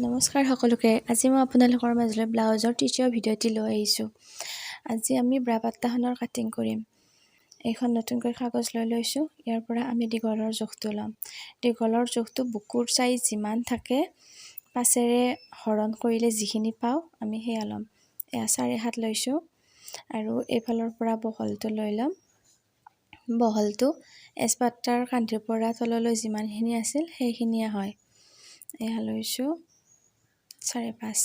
নমস্কাৰ সকলোকে। আজি মই আপোনালোকৰ মাজলৈ ব্লাউজৰ তৃতীয় ভিডিঅ'টি লৈ আহিছোঁ। আজি আমি ব্ৰা পাত্তাখনৰ কাটিং কৰিম। এইখন নতুনকৈ কাগজ লৈ লৈছোঁ। ইয়াৰ পৰা আমি দীঘলৰ জোখটো ল'ম। দীঘলৰ জোখটো বুকুৰ চাইজ যিমান থাকে, পাছেৰে হৰণ কৰিলে যিখিনি পাওঁ আমি সেয়া ল'ম। এয়া 7.5 লৈছোঁ আৰু এইফালৰ পৰা বহলটো লৈ ল'ম। বহলটো এচপাত্তাৰ কান্ধিৰ পৰা তললৈ যিমানখিনি আছিল সেইখিনিয়ে হয়। এয়া লৈছোঁ 5.5।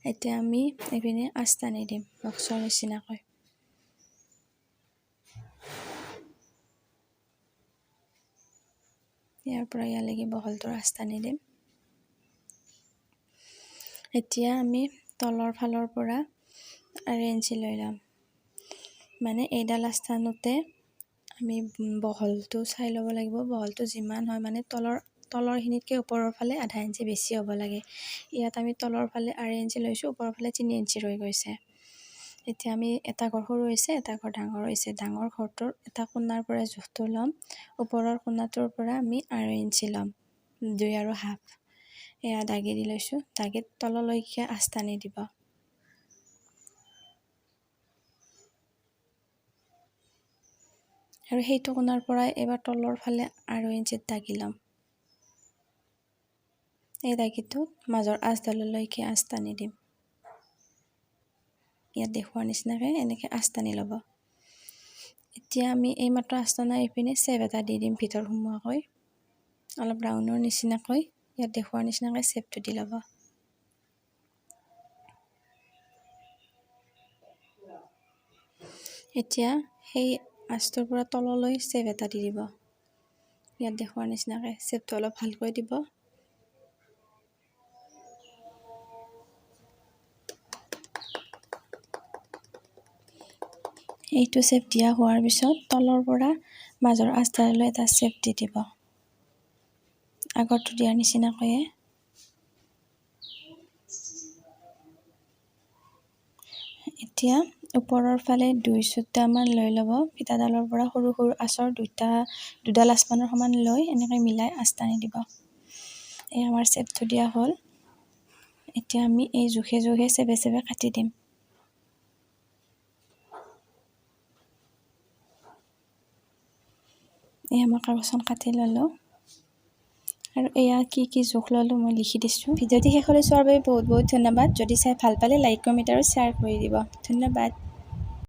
এতিয়া আমি এইপিনে আস্তানি দিম বক্সৰ নিচিনাকৈ। ইয়াৰ পৰা ইয়ালৈকে বহলটোৰ আস্তানি দিম। এতিয়া আমি তলৰ ফালৰ পৰা 1.5 ইঞ্চি লৈ ল'ম। মানে এইডাল আস্তানোতে আমি বহলটো চাই ল'ব লাগিব। বহলটো যিমান হয় মানে তলৰখিনিতকৈ ওপৰৰ ফালে 0.5 ইঞ্চি বেছি হ'ব লাগে। ইয়াত আমি তলৰ ফালে 1.5 ইঞ্চি লৈছোঁ, ওপৰৰ ফালে 3 ইঞ্চি ৰৈ গৈছে। এতিয়া আমি এটা ঘৰ সৰু হৈছে, এটা ঘৰ ডাঙৰ হৈছে। ডাঙৰ ঘৰটোৰ এটা কোণাৰ পৰা জোখটো ল'ম। ওপৰৰ কোণাটোৰ পৰা আমি 1.5 ইঞ্চি ল'ম, 2.5। এয়া দাগি দি লৈছোঁ। দাগিত তললৈকে আস্তানি দিব। আৰু সেইটো কোণাৰ পৰা এবাৰ তলৰ ফালে 1.5 ইঞ্চিত দাগি ল'ম। এই দাগিটোত মাজৰ আঁচডাললৈকে আস্তানি দিম। ইয়াত দেখুওৱাৰ নিচিনাকৈ এনেকৈ আস্তানি ল'ব। এতিয়া আমি এইমাত্ৰ আস্তানা এইপিনে চেপ এটা দি দিম ভিতৰ সোমোৱাকৈ, অলপ ৰাউণ্ডৰ নিচিনাকৈ। ইয়াত দেখুওৱাৰ নিচিনাকৈ চেপটো দি ল'ব। এতিয়া সেই আঁচটোৰ পৰা তললৈ চেপ এটা দি দিব। ইয়াত দেখুওৱাৰ নিচিনাকৈ চেপটো অলপ ভালকৈ দিব। এইটো চেপ দিয়া হোৱাৰ পিছত তলৰ পৰা মাজৰ আঁচডাললৈ এটা চেপ দি দিব, আগৰটো দিয়াৰ নিচিনাকৈয়ে। এতিয়া ওপৰৰ ফালে 2 সূতামান লৈ ল'ব। ফিটাডালৰ পৰা সৰু সৰু আঁচৰ দুডাল আচমানৰ সমান লৈ এনেকৈ মিলাই আস্তানি দিব। এই আমাৰ চেপটো দিয়া হ'ল। এতিয়া আমি এই জোখে জোখে চেপে চেপে কাটি দিম। এয়া মই কাগজখন কাটি ল'লোঁ আৰু এয়া কি জোখ ল'লোঁ মই লিখি দিছোঁ। ভিডিঅ'টি শেষলৈ চোৱাৰ বাবে বহুত বহুত ধন্যবাদ। যদি চাই ভাল পালে লাইক, কমেণ্ট আৰু শ্বেয়াৰ কৰি দিব। ধন্যবাদ।